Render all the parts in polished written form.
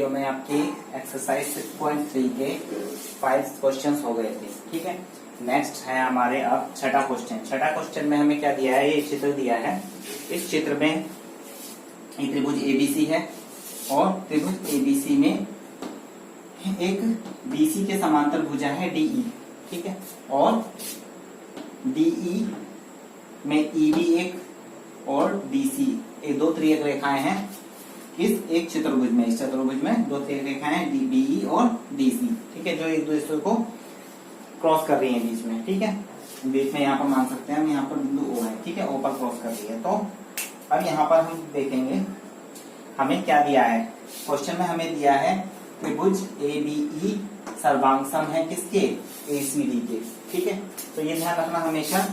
Video में आपके exercise 6.3 के 5 क्वेश्चंस हो गए थे। ठीक है, नेक्स्ट है हमारे अब छठा क्वेश्चन। छठा क्वेश्चन में हमें क्या दिया है, ये चित्र दिया है। इस चित्र में एक त्रिभुज एबीसी है और त्रिभुज एबीसी में एक बीसी के समांतर भुजा है डीई। ठीक है, और डीई में ईबी एक और डीसी एक दो त्रियक रेखाएं हैं। इस एक चतुर्भुज में, इस चतुर्भुज में दो त्रियक रेखाएं हैं डीई और डीसी। ठीक है, जो एक दूसरे को क्रॉस कर रही है बीच में। ठीक है, बीच में यहाँ पर मान सकते हैं हम, यहाँ पर बिंदु ओ है। ठीक है, ओ पर क्रॉस कर रही है। तो अब यहाँ पर हम देखेंगे हमें क्या दिया है। क्वेश्चन में हमें दिया है त्रिभुज एबीई सर्वांग सम है किसके, एसीडी के। ठीक है, तो ये ध्यान रखना हमेशा,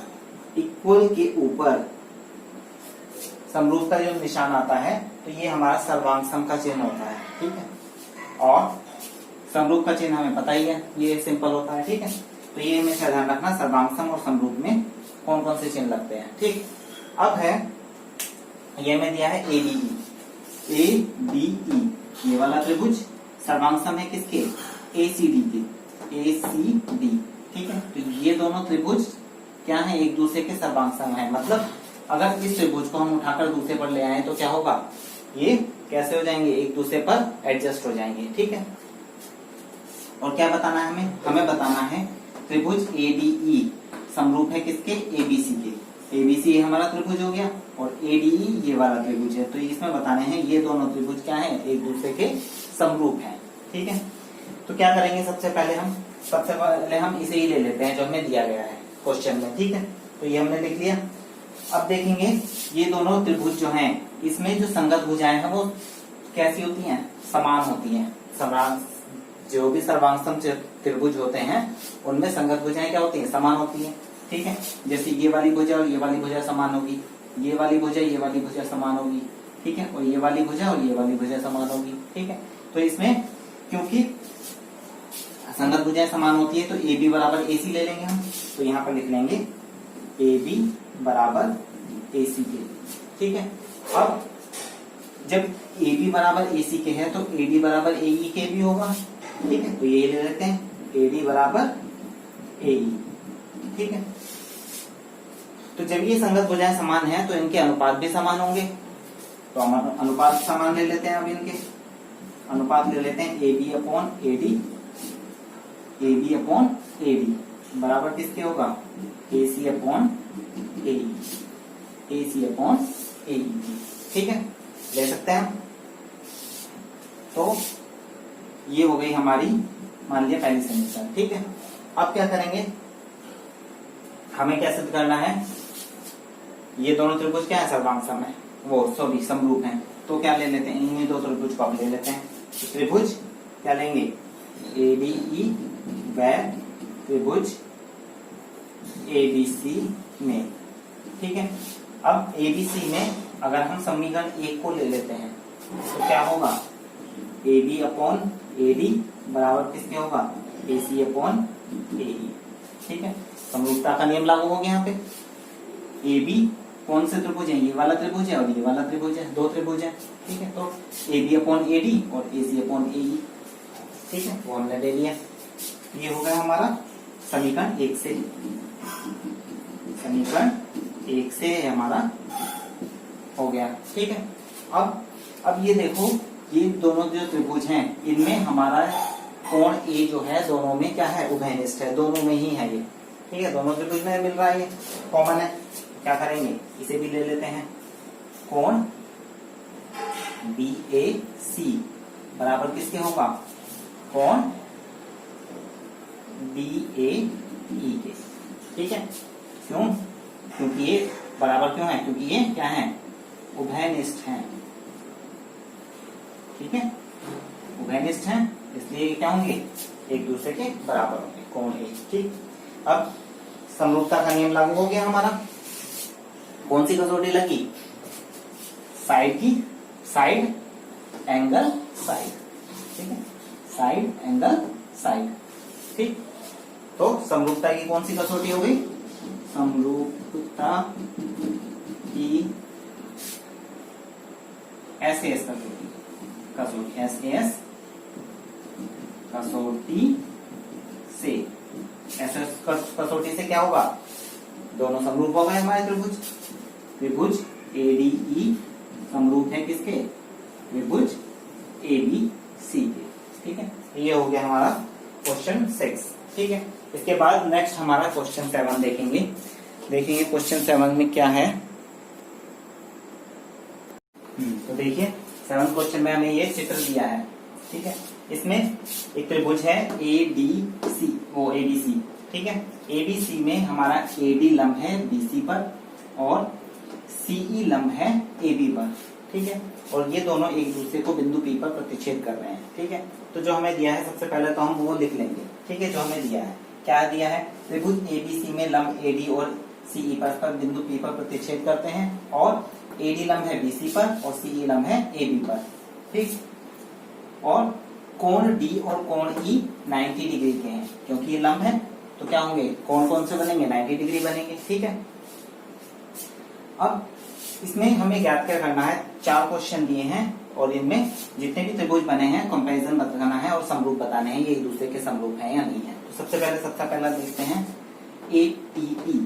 इक्वल के ऊपर समरूप का जो निशान आता है तो ये हमारा सर्वांग सम का चिन्ह होता है। ठीक है, और समरूप का चिन्ह हमें पता ही है, ये सिंपल होता है। ठीक है, तो ये हमेशा ध्यान रखना सर्वांग सम और समरूप में कौन कौन से चिन्ह लगते हैं। ठीक, अब है ये में दिया है एबीई, एबीई ये वाला त्रिभुज सर्वांग सम है किसके, एसीडी के, एसीडी। ठीक है, तो ये दोनों त्रिभुज क्या है, एक दूसरे के सर्वांग सम है। मतलब अगर इस त्रिभुज को हम उठाकर दूसरे पर ले आए तो क्या होगा, ये कैसे हो जाएंगे, एक दूसरे पर एडजस्ट हो जाएंगे। ठीक है, और क्या बताना है हमें, हमें बताना है त्रिभुज एडीई समरूप है किसके, एबीसी के। एबीसी हमारा त्रिभुज हो गया और एडीई ये वाला त्रिभुज है। तो इसमें बताने हैं ये दोनों त्रिभुज क्या है, एक दूसरे के समरूप हैं। ठीक है, तो क्या करेंगे, सबसे पहले हम इसे ही ले लेते हैं जो हमें दिया गया है क्वेश्चन में। ठीक है, तो ये हमने लिख लिया। अब देखेंगे ये दोनों त्रिभुज जो हैं, इसमें जो संगत भुजाएं हैं वो कैसी होती हैं, समान होती हैं। जो भी सर्वांग त्रिभुज होते हैं उनमें संगत भुजाएं क्या होती हैं, समान होती हैं। ठीक है, जैसे ये वाली भुजा और ये वाली भुजा समान होगी, ये वाली भुजा ये वाली भुजा समान होगी। ठीक है, और ये वाली भुजा और ये वाली भुजा समान होगी। ठीक है, तो इसमें क्योंकि संगत भुजाएं समान होती है तो ए बी बराबर ए सी ले लेंगे हम। तो यहाँ पर लिख लेंगे ए बी बराबर ए सी के। ठीक है, अब जब ए बी बराबर ए सी के है तो ए डी बराबर ए ई के भी होगा। ठीक है, तो ये ले लेते हैं ए डी बराबर ए ई। ठीक है, तो जब ये संगत भुजाएं समान है तो इनके अनुपात भी समान होंगे। तो हम अनुपात समान ले लेते हैं। अब इनके अनुपात ले लेते हैं A B upon A D, A B upon A D बराबर किसके होगा, ए सी अपॉन ए ई, ए सी अपॉन ए ई। ठीक है, ले सकते हैं हम। तो ये हो गई हमारी मान लिया पहली समीकरण। ठीक है, अब क्या करेंगे, हमें क्या सिद्ध करना है, ये दोनों त्रिभुज क्या है, सर्वांग सम है, वो सभी समरूप हैं। तो क्या ले लेते हैं, इन्हीं दो त्रिभुज को आप ले लेते हैं। तो त्रिभुज क्या लेंगे, एडीई व त्रिभुज एबीसी में। ठीक है, अब एबीसी में अगर हम समीकरण 1 को ले लेते हैं तो क्या होगा, A B upon A D बराबर किसके होगा, ए सी अपॉन ए ई। ठीक है, समरूपता का नियम लागू हो गया यहाँ पे। ए बी कौन से त्रिभुज है, ये वाला त्रिभुज है और ये वाला त्रिभुज है, दो त्रिभुज है। ठीक है, तो A B upon A D और ए सी अपॉन ए ई। ठीक है, वो हमने ले लिया। ये हो गया हमारा समीकरण 1 से, समीकरण 1 से हमारा हो गया। ठीक है, अब ये देखो, ये दोनों जो त्रिभुज हैं इनमें हमारा कोण ए जो है दोनों में क्या है, उभयनिष्ठ है, दोनों में ही है ये। ठीक है, दोनों त्रिभुज में मिल रहा है, ये कॉमन है। क्या करेंगे, इसे भी ले लेते हैं। कोण बी ए सी बराबर किसके होगा, कोण बी ए ई के। ठीक है, क्यों, क्योंकि ये बराबर क्यों है, क्योंकि ये क्या है, उभयनिष्ठ हैं। ठीक है, उभयनिष्ठ हैं इसलिए क्या होंगे, एक दूसरे के बराबर होंगे, कोण ए। ठीक, अब समरूपता का नियम लागू हो गया हमारा। कौन सी कसौटी लगी, साइड की, साइड एंगल साइड। ठीक है, साइड एंगल साइड। ठीक, तो समरूपता की कौन सी कसौटी हो गई, समरूपता की SAS कसौटी, एस कसौटी से, ऐसे कसौटी से क्या होगा, दोनों समरूप हो गए हमारे त्रिभुज। त्रिभुज ADE समरूप है किसके, त्रिभुज ABC के। ठीक है, ये हो गया हमारा क्वेश्चन 6। ठीक है, इसके बाद नेक्स्ट हमारा क्वेश्चन 7 देखेंगे। क्वेश्चन 7 में क्या है। तो देखिए 7 क्वेश्चन में हमें ये चित्र दिया है। ठीक है, इसमें एक त्रिभुज है ABC, वो ABC। ठीक है, ABC में हमारा AD लंब है BC पर और CE लंब है AB पर। ठीक है, और ये दोनों एक दूसरे को बिंदु P पर प्रतिच्छेद कर रहे हैं। ठीक है, तो जो हमें दिया है सबसे पहले तो हम वो लिख लेंगे। ठीक है, जो हमें दिया है, क्या दिया है, त्रिभुज ABC में लंब AD और CE पर बिंदु P पर प्रतिच्छेद करते हैं और AD लंब है BC पर और CE लंब है AB पर। ठीक, और कोण D और कोण E 90 डिग्री के हैं, क्योंकि ये लंब है तो क्या होंगे, कोण कौन से बनेंगे, 90 डिग्री बनेंगे। ठीक है, अब इसमें हमें ज्ञात क्या करना है, 4 क्वेश्चन दिए हैं और इनमें जितने भी त्रिभुज बने हैं कंपैरिजन बताना है और समरूप बताने हैं, ये एक दूसरे के समरूप है या नहीं है। तो सबसे पहला देखते हैं ATP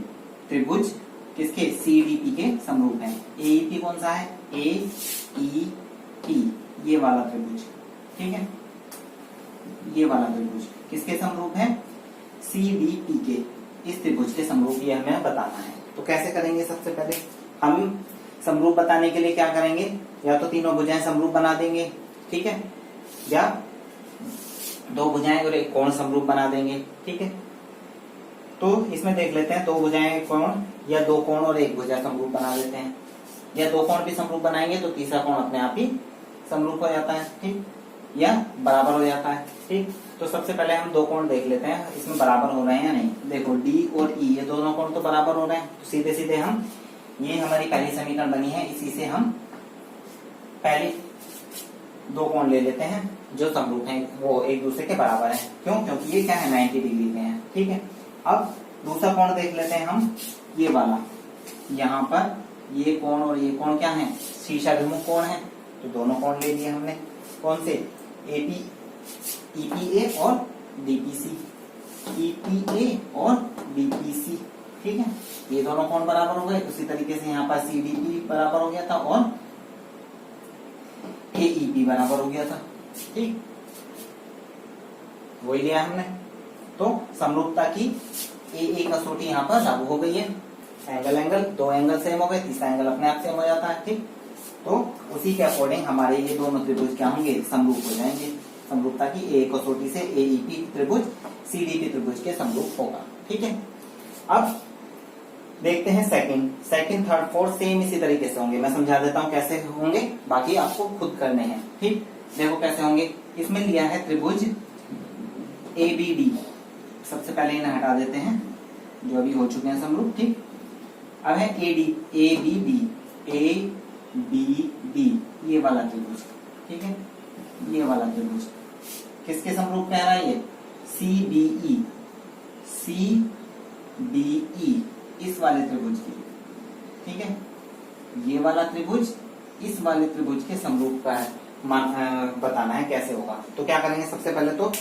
त्रिभुज किसके, CDP के समरूप है। AEP कौन सा है, AEP ये वाला त्रिभुज। ठीक है, ये वाला त्रिभुज किसके समरूप है, CDP के, इस त्रिभुज के समरूप ये हमें बताना है। तो कैसे करेंगे, सबसे पहले हम समरूप बताने के लिए क्या करेंगे, या तो तीनों भुजाएं समरूप बना देंगे। ठीक है, या 2 भुजाएं और एक कोण समरूप बना देंगे। ठीक है, तो इसमें देख लेते हैं 2 भुजाएं कोण या 2 कोण और 1 भुजा समरूप बना लेते हैं, या 2 कोण भी समरूप बनाएंगे तो तीसरा कोण अपने आप ही समरूप हो जाता है। ठीक, या बराबर हो जाता है। ठीक, तो सबसे पहले हम 2 कोण देख लेते हैं इसमें बराबर हो रहे हैं या नहीं। देखो D और E ये दोनों कोण तो बराबर हो रहे हैं, तो सीधे सीधे हम, ये हमारी पहली समीकरण बनी है, इसी से हम पहले 2 कोण ले लेते हैं जो समरूप हैं, वो एक दूसरे के बराबर हैं। क्यों, क्योंकि ये क्या है, 90 डिग्री के हैं। ठीक है, अब दूसरा कोण देख लेते हैं हम, ये वाला, यहाँ पर ये कोण और ये कोण क्या है, शीर्षाभिमुख कोण है, तो दोनों कोण ले लिए हमने, कौन से, EPA और DPC, EPA और DPC। ठीक है, ये दोनों कोण बराबर हो गए। उसी तरीके से यहाँ पर CDP बराबर हो गया था और AEP बराबर हो गया था। ठीक, वही लिया हमने, तो समरूपता की AA कसौटी यहाँ पर लागू हो गई है। एंगल 2 एंगल सेम हो गए, तीसरा एंगल अपने आप सेम हो जाता है। ठीक, तो उसी के अकॉर्डिंग हमारे ये दोनों त्रिभुज क्या होंगे, समरूप हो जाएंगे। समरूपता की AA कसौटी से AEP त्रिभुज CDP त्रिभुज के समरूप होगा। ठीक है, अब देखते हैं सेकंड, थर्ड, फोर्थ सेम इसी तरीके से होंगे। मैं समझा देता हूं कैसे होंगे, बाकी आपको खुद करने हैं। ठीक, देखो कैसे होंगे। इसमें लिया है त्रिभुज ABD, सबसे पहले इन्हें हटा देते हैं जो अभी हो चुके हैं समरूप। ठीक, अब है ABB ये वाला त्रिभुज। ठीक है, ये वाला त्रिभुज किसके समरूप कह रहा है, ये CBE इस वाले त्रिभुज की। ठीक है, ये वाला त्रिभुज इस वाले त्रिभुज के समरूप का है, बताना है कैसे होगा। तो क्या करेंगे, सबसे पहले तो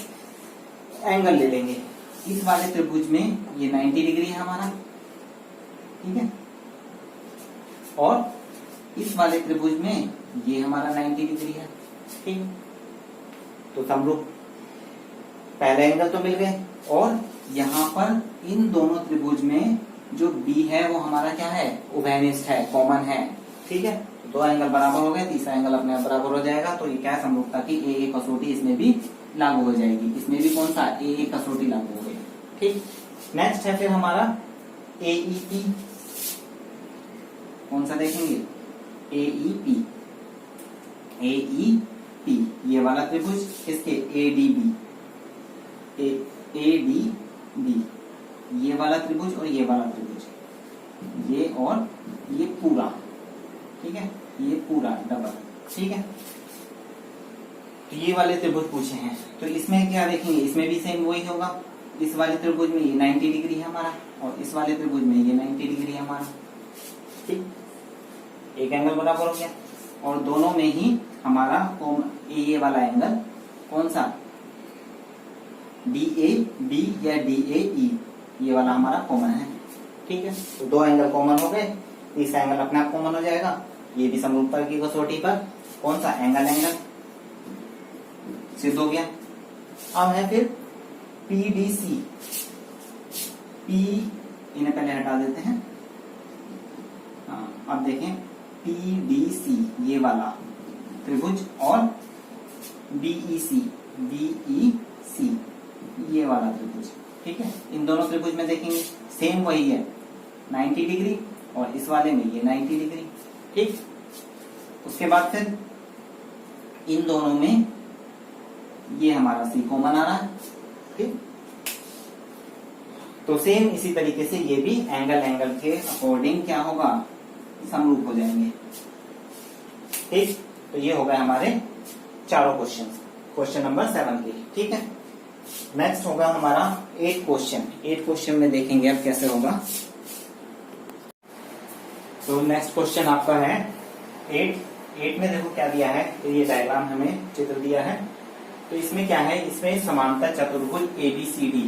एंगल ले लेंगे। इस वाले त्रिभुज में ये 90 डिग्री है हमारा। ठीक है, और इस वाले त्रिभुज में ये हमारा 90 डिग्री है। ठीक, तो समरूप पहले एंगल तो मिल गए, और यहाँ पर इन दोनों त्रिभुज में जो B है वो हमारा क्या है, उभयनिष्ठ है, कॉमन है। ठीक है, तो 2 एंगल बराबर हो गए, तीसरा एंगल अपने आप बराबर हो जाएगा। तो ये क्या है, समरूपता की AA कसौटी इसमें भी लागू हो जाएगी। इसमें भी कौन सा, AA कसौटी लागू हो गई। ठीक, नेक्स्ट है फिर हमारा AEP, कौन सा देखेंगे, AEP ये वाला त्रिभुज किसके, ADB ये वाला त्रिभुज और ये वाला त्रिभुज, ये और ये पूरा। ठीक है, ये पूरा डबल। ठीक है, तो ये वाले त्रिभुज पूछे हैं, तो इसमें क्या देखेंगे, इसमें भी सेम वही होगा। इस वाले त्रिभुज में ये 90 डिग्री है हमारा, और इस वाले त्रिभुज में ये 90 डिग्री है हमारा। ठीक, एक एंगल बराबर हो गया, और दोनों में ही हमारा ये वाला एंगल कौन सा, डी ए बी या डी ए ई, ये वाला हमारा कॉमन है। ठीक है, तो दो एंगल कॉमन हो गए, तीसरा एंगल अपने आप कॉमन हो जाएगा। ये भी समरूपता की कसौटी पर कौन सा एंगल सिद्ध हो गया। अब है फिर पीडीसी, पी इन्हें पहले हटा देते हैं। हाँ, अब देखें पीडीसी ये वाला त्रिभुज और बीईसी, बीईसी ये वाला त्रिभुज। ठीक है, इन दोनों त्रिभुज में देखेंगे सेम वही है 90 डिग्री, और इस वाले में ये 90 डिग्री। ठीक, उसके बाद फिर इन दोनों में ये हमारा सी कॉमन आ रहा है। ठीक, तो सेम इसी तरीके से ये भी एंगल के अकॉर्डिंग क्या होगा, समरूप हो जाएंगे। ठीक, तो ये हो गए हमारे चारों क्वेश्चन, क्वेश्चन नंबर 7 के। ठीक है, नेक्स्ट होगा हमारा 8 क्वेश्चन। 8 क्वेश्चन में देखेंगे अब कैसे होगा। तो नेक्स्ट क्वेश्चन आपका है 8 में देखो क्या दिया है, तो ये डायग्राम हमें चित्र दिया है। तो इसमें क्या है, इसमें समांतर चतुर्भुज ABCD,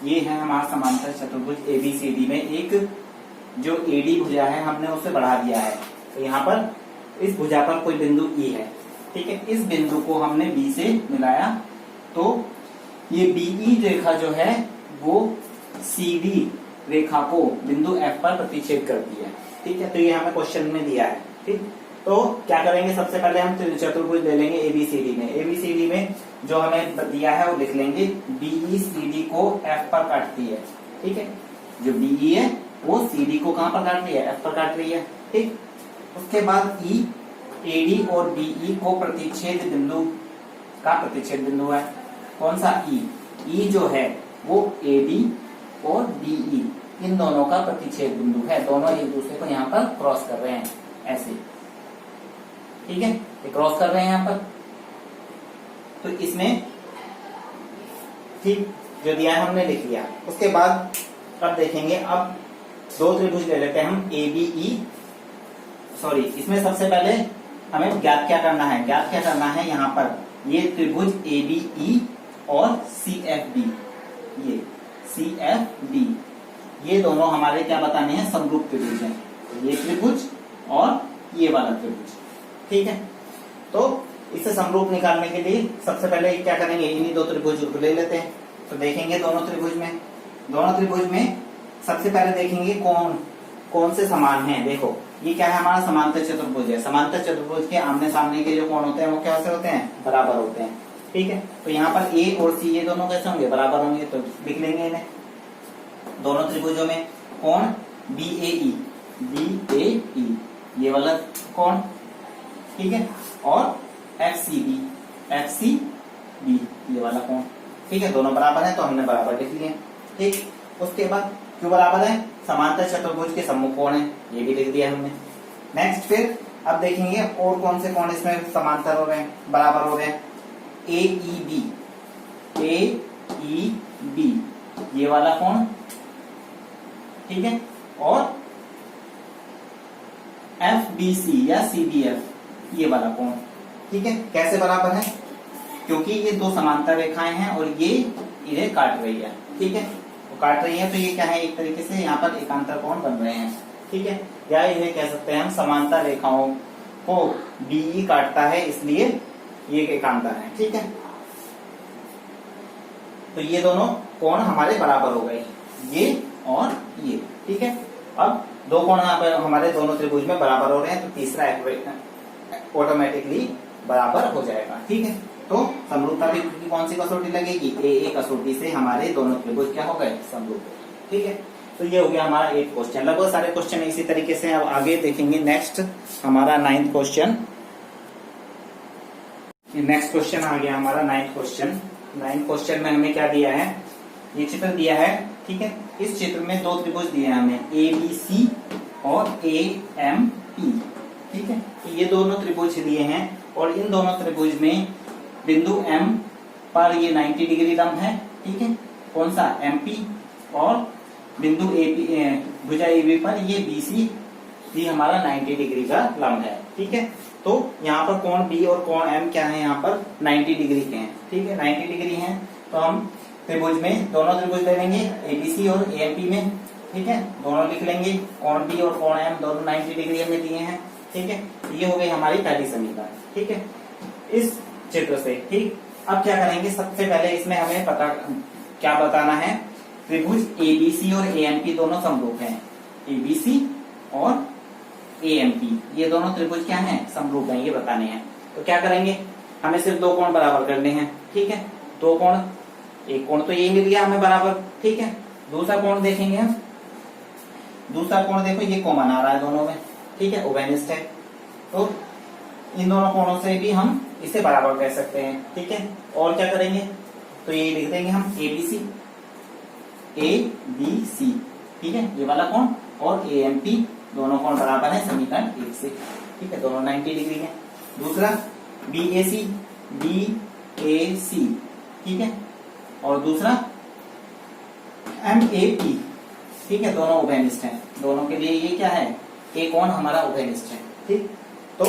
ये है हमारा समांतर चतुर्भुज ABCD में एक जो AD भुजा है हमने उसे बढ़ा दिया है। तो यहाँ पर इस भुजा पर कोई बिंदु E है। ठीक है, इस बिंदु को हमने B से मिलाया, तो ये BE रेखा जो है वो CD रेखा को बिंदु F पर प्रतिच्छेद करती है। ठीक है, तो ये हमें क्वेश्चन में दिया है। ठीक, तो क्या करेंगे, सबसे पहले हम चतुर्भुज ले लेंगे ABCD में। ABCD में जो हमें दिया है वो लिख लेंगे BECD को F पर काटती है। ठीक है, जो BE है वो CD को कहां पर काट रही है, F पर काट रही है। ठीक, उसके बाद E AD और BE को प्रतिच्छेद बिंदु का प्रतिच्छेद बिंदु है। कौन सा E जो है वो AD और BE इन दोनों का प्रतिच्छेद बिंदु है। दोनों एक दूसरे को यहाँ पर क्रॉस कर रहे हैं ऐसे। ठीक है, ये क्रॉस कर रहे हैं यहाँ पर। तो इसमें ठीक जो दिया है हमने लिख लिया। उसके बाद अब देखेंगे, अब दो त्रिभुज ले लेते हैं हम ABE, सॉरी इसमें सबसे पहले हमें ज्ञात क्या करना है, ज्ञात क्या करना है यहाँ पर ये त्रिभुज ABE और CFB, ये CFB ये दोनों हमारे क्या बताने हैं, समरूप त्रिभुज हैं। तो ये त्रिभुज और ये वाला त्रिभुज। ठीक है, तो इसे समरूप निकालने के लिए सबसे पहले क्या करेंगे, इन्हीं दो त्रिभुज को ले लेते हैं। तो देखेंगे दोनों त्रिभुज में सबसे पहले देखेंगे कौन कौन से समान हैं। देखो ये क्या है, हमारा समांतर चतुर्भुज है। समांतर चतुर्भुज के आमने सामने के जो कोण होते हैं वो कैसे होते हैं, बराबर होते हैं। ठीक है, तो यहाँ पर A और C ये दोनों कैसे होंगे, बराबर होंगे। तो लिख लेंगे इन्हें, दोनों त्रिभुजों में कोण BAE ये वाला कोण, ठीक है, और FCB ये वाला कोण। ठीक है, दोनों बराबर है तो हमने बराबर लिख लिए। ठीक, उसके बाद क्यों बराबर है, समांतर चतुर्भुज के सम्मुख कोण है, ये भी लिख दिया हमने। नेक्स्ट फिर अब देखेंगे और कौन से कोण इसमें समांतर हो रहे हैं, बराबर हो रहे हैं। AEB ये वाला कोण, ठीक है, और FBC या CBF ये वाला कोण। ठीक है, कैसे बराबर है, क्योंकि ये दो समांतर रेखाएं हैं और ये इन्हें काट रही है। ठीक है, वो काट रही है तो ये क्या है, एक तरीके से यहाँ पर एकांतर कोण बन रहे हैं। ठीक है, या इन्हें कह सकते हैं हम समांतर रेखाओं को BE काटता है इसलिए ये एकांतर है। ठीक है, तो ये दोनों कोण हमारे बराबर हो गए, ये और ये। ठीक है, अब दो कोण यहाँ पर हमारे दोनों त्रिभुज में बराबर हो रहे हैं, तो तीसरा ऑटोमेटिकली बराबर हो जाएगा। ठीक है, तो समरूपता की कौन सी कसौटी लगेगी, A कसौटी से हमारे दोनों त्रिभुज क्या हो गए, समरूप। ठीक है, तो ये हो गया हमारा 8 क्वेश्चन। लगभग सारे क्वेश्चन इसी तरीके से। अब आगे देखेंगे नेक्स्ट हमारा 9th क्वेश्चन। नेक्स्ट क्वेश्चन आ गया हमारा 9th क्वेश्चन। 9th क्वेश्चन में हमें क्या दिया है, ये चित्र दिया है। ठीक है, इस चित्र में दो त्रिभुज दिए हैं हमें, ABC और AMP। ठीक है, तो ये दोनों त्रिभुज दिए हैं और इन दोनों त्रिभुज में बिंदु M पर ये 90 डिग्री लंब है। ठीक है, कौन सा, MP, और बिंदु भुजा AB पर ये BC भी हमारा 90 डिग्री का लंब है। ठीक है, तो यहाँ पर कोण B और कोण M क्या है, यहाँ पर 90 डिग्री के हैं। ठीक है, 90 डिग्री हैं, तो हम त्रिभुज में दोनों त्रिभुज ले लेंगे एबीसी और एएमपी में, ठीक है, दोनों लिख लेंगे, कोण बी और कोण एम दोनों 90 डिग्री हमें दिए हैं, ठीक है। ये हो गई हमारी पहली समीकरण, ठीक है, इस चित्र से। ठीक, अब क्या करेंगे, सबसे पहले इसमें हमें क्या बताना है, त्रिभुज एबीसी और एएमपी दोनों समरूप हैं। एबीसी और एएमपी ये दोनों त्रिभुज क्या हैं, समरूप हैं, ये बताने हैं। तो क्या करेंगे, हमें सिर्फ दो कोण बराबर करने हैं, ठीक है। दो कोण, एक कोण तो यही मिल गया हमें बराबर, ठीक है। दूसरा कोण देखेंगे हम, दूसरा कोण देखो ये कॉमन आ रहा है दोनों में, ठीक है, उभयनिष्ठ है। तो इन दोनों कोणों से भी हम इसे बराबर कर सकते हैं, ठीक है। और क्या करेंगे, तो ये लिख देंगे हम एबीसी, एबीसी, ठीक है, ये वाला कोण, और एएमपी दोनों कोण बराबर है समीकरण 1 से, ठीक है, दोनों 90 डिग्री है। दूसरा बीएसी, बीएसी, ठीक है, और दूसरा एमएपी, ठीक है, दोनों उभयनिष्ठ हैं, दोनों के लिए ये क्या है, एक कोण हमारा उभयनिष्ठ है, ठीक। तो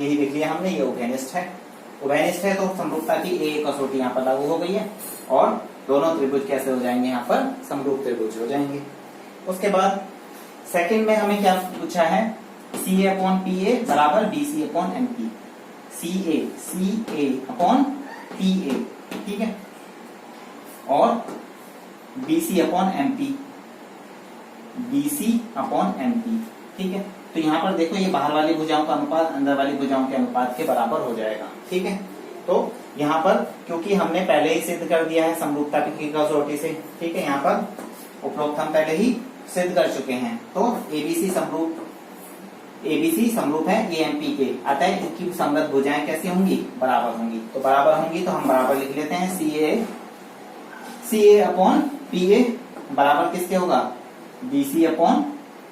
यही लिख लिया हमने, ये उभयनिष्ठ है, उभयनिष्ठ है तो समरूपता की एक कसौटी यहाँ पर लागू हो गई है, और दोनों त्रिभुज कैसे हो जाएंगे, यहाँ पर समरूप त्रिभुज हो जाएंगे। उसके बाद सेकंड में हमें क्या पूछा है, सी ए अपॉन पी ए बराबर B C upon M P, C A upon P A, ठीक है, और B C upon M P, B C upon M P, ठीक है। तो यहाँ पर देखो, ये बाहर वाली भुजाओं का अनुपात अंदर वाली भुजाओं के अनुपात के बराबर हो जाएगा, ठीक है। तो यहाँ पर क्योंकि हमने पहले ही सिद्ध कर दिया है समरूपता की कसौटी से, ठीक है, यहाँ पर उपरोक्त हम पहले ही सिद्ध कर चुके हैं। तो एबीसी समरूप है एएमपी के, अतः इनकी संगत भुजाएं कैसी होंगी, बराबर होंगी। तो बराबर होंगी तो हम बराबर लिख लेते हैं, सी ए अपॉन पी ए बराबर किसके होगा, बीसी अपॉन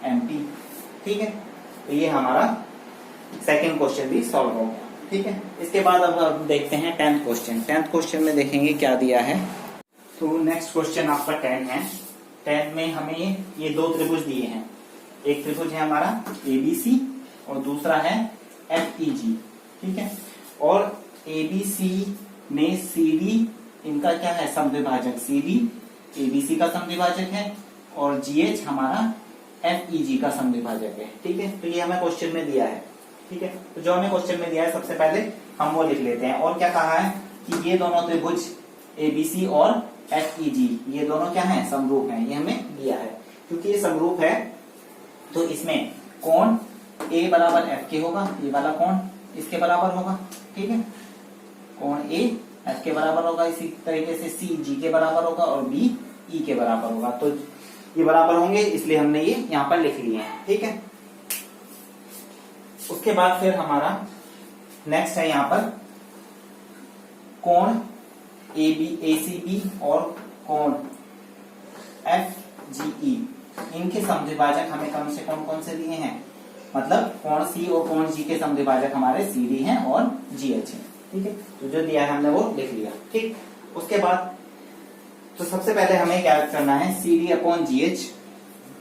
एमपी, ठीक है। तो ये हमारा सेकंड क्वेश्चन भी सॉल्व हो गया, ठीक है। इसके बाद अब देखते हैं 10th क्वेश्चन। 10th क्वेश्चन में देखेंगे क्या दिया है। तो नेक्स्ट क्वेश्चन आपका 10 है। 10 में हमें ये दो त्रिभुज दिए हैं, एक त्रिभुज है हमारा एबीसी और दूसरा है एफईजी, ठीक है। और एबीसी में सीडी इनका क्या है, समद्विभाजक, सीडी एबीसी का समद्विभाजक है और जीएच हमारा एफईजी का समद्विभाजक है, ठीक है। तो ये हमें क्वेश्चन में दिया है, ठीक है। तो जो हमें क्वेश्चन में दिया है सबसे पहले हम वो लिख लेते हैं। और क्या कहा है कि ये दोनों त्रिभुज एबीसी और एफईजी ये दोनों क्या है, समरूप हैं, ये हमें दिया है। क्योंकि ये समरूप है तो इसमें कोण ए बराबर एफ के होगा, ये वाला कोण इसके बराबर होगा, ठीक है, कोण ए एफ के बराबर होगा। इसी तरीके से सी जी के बराबर होगा और बी ई के बराबर होगा। तो ये बराबर होंगे, इसलिए हमने ये यहाँ पर लिख लिए हैं, ठीक है। उसके बाद फिर हमारा नेक्स्ट है यहाँ पर कोण एसीबी और कोण एफजीई, इनके समद्विभाजक हमें कम से कौन से दिए हैं, मतलब कोण सी और कोण जी के समद्विभाजक हमारे सीडी हैं और जीएच है, ठीक है। तो जो दिया है हमने वो लिख लिया, ठीक। उसके बाद तो सबसे पहले हमें क्या करना है, सीडी अपॉन जीएच,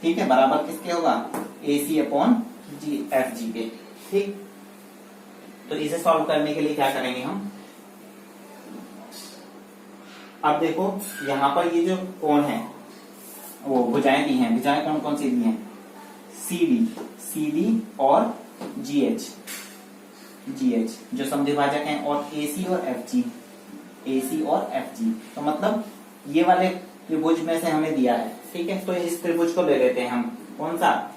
ठीक है, बराबर किसके होगा, एसी अपॉन जी एफ जी के, ठीक। तो इसे सॉल्व करने के लिए क्या करेंगे हम, अब देखो यहाँ पर ये जो कोण है वो भुजाएं दी हैं, भुजाएं कौन कौन सी दी हैं, सीडी और जीएच जो समद्विभाजक हैं, और एसी और एफजी। तो मतलब ये वाले त्रिभुज में से हमें दिया है, ठीक है। तो इस त्रिभुज को ले लेते हैं हम, कौन सा,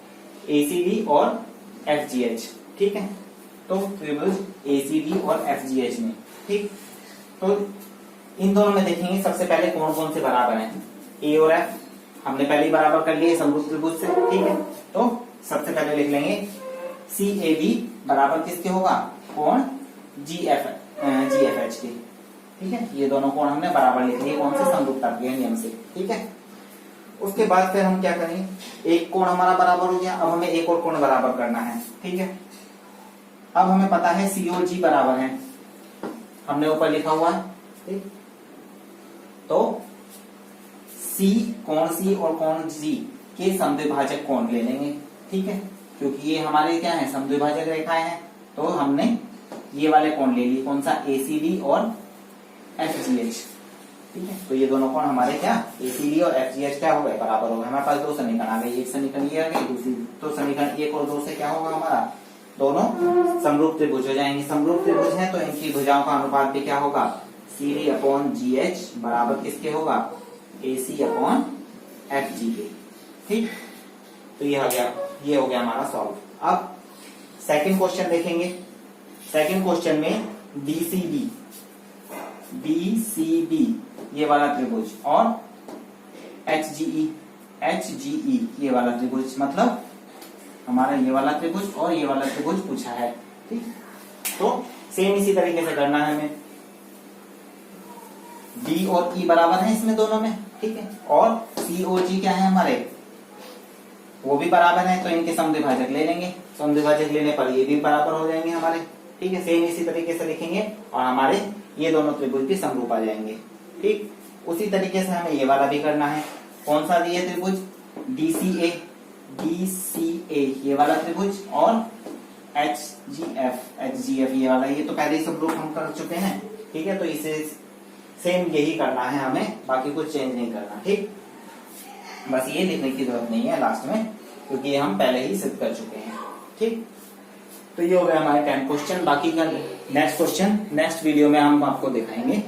एसीडी और एफजीएच, ठीक है। तो त्रिभुज एसीडी और एफजीएच में, ठीक। तो इन दोनों में देखेंगे सबसे पहले कौन कौन से बराबर हैं, ए और एफ हमने पहले ही बराबर कर लिए समरूप त्रिभुज से, ठीक है। तो सबसे पहले लिख लेंगे सी ए बी बराबर किसके होगा, कोण जी एफ एच के, ठीक है। ये दोनों कोण हमने बराबर लिख लिए, कौन से, समरूपता के नियम से, ठीक है। उसके बाद फिर हम क्या करेंगे, एक कोण हमारा बराबर हो गया, अब हमें एक और कोण बराबर करना है, ठीक है। अब हमें पता है सी और जी बराबर है, हमने ऊपर लिखा हुआ है, ठीक। तो सी, कोण सी और कोण जी के समद्विभाजक कोण ले लेंगे, ठीक है, क्योंकि ये हमारे क्या है, समद्विभाजक रेखाएं हैं। तो हमने ये वाले कोण ले लिए, कौन सा, एसीडी और एफजीएच, ठीक है। तो ये दोनों कोण हमारे क्या ACD और FGH क्या हो गए, बराबर हो गए। हमारे पास दो समीकरण आ गए, एक समीकरण ये आ गई, दूसरी तो समीकरण 1 और 2 से क्या होगा हमारा, दोनों समरूप त्रिभुज हो जाएंगे। समरूप त्रिभुज है तो इनकी भुजाओं का अनुपात भी क्या होगा, CD अपॉन GH बराबर किसके होगा, AC अपॉन FG। ठीक, तो ये आ गया, ये हो गया हमारा सॉल्व। अब सेकंड क्वेश्चन देखेंगे। सेकंड क्वेश्चन में BCB ये वाला त्रिभुज और HGE ये वाला त्रिभुज, मतलब हमारा ये वाला त्रिभुज और ये वाला त्रिभुज पूछा है। ठीक, तो सेम इसी तरीके से करना है हमें। D और E बराबर है इसमें दोनों में, ठीक है, और COG क्या है हमारे, वो भी बराबर है, तो इनके समद्विभाजक ले लेंगे। समद्विभाजक लेने पर ये भी बराबर हो जाएंगे हमारे। ठीक है, सेम इसी तरीके से लिखेंगे और हमारे ये दोनों त्रिभुज भी समरूप आ जाएंगे। ठीक, उसी तरीके से हमें ये वाला भी करना है। कौन सा दिए त्रिभुज, DCA ये वाला त्रिभुज और HGF ये वाला, ये तो पहले ही समरूप हम कर चुके हैं। ठीक है, तो इसे सेम यही करना है हमें, बाकी कुछ चेंज नहीं करना। ठीक, बस ये लिखने की जरूरत नहीं है लास्ट में, क्योंकि ये हम पहले ही सिद्ध कर चुके हैं। ठीक, तो ये हो गया हमारे 10 क्वेश्चन। बाकी का नेक्स्ट क्वेश्चन नेक्स्ट वीडियो में हम आपको दिखाएंगे।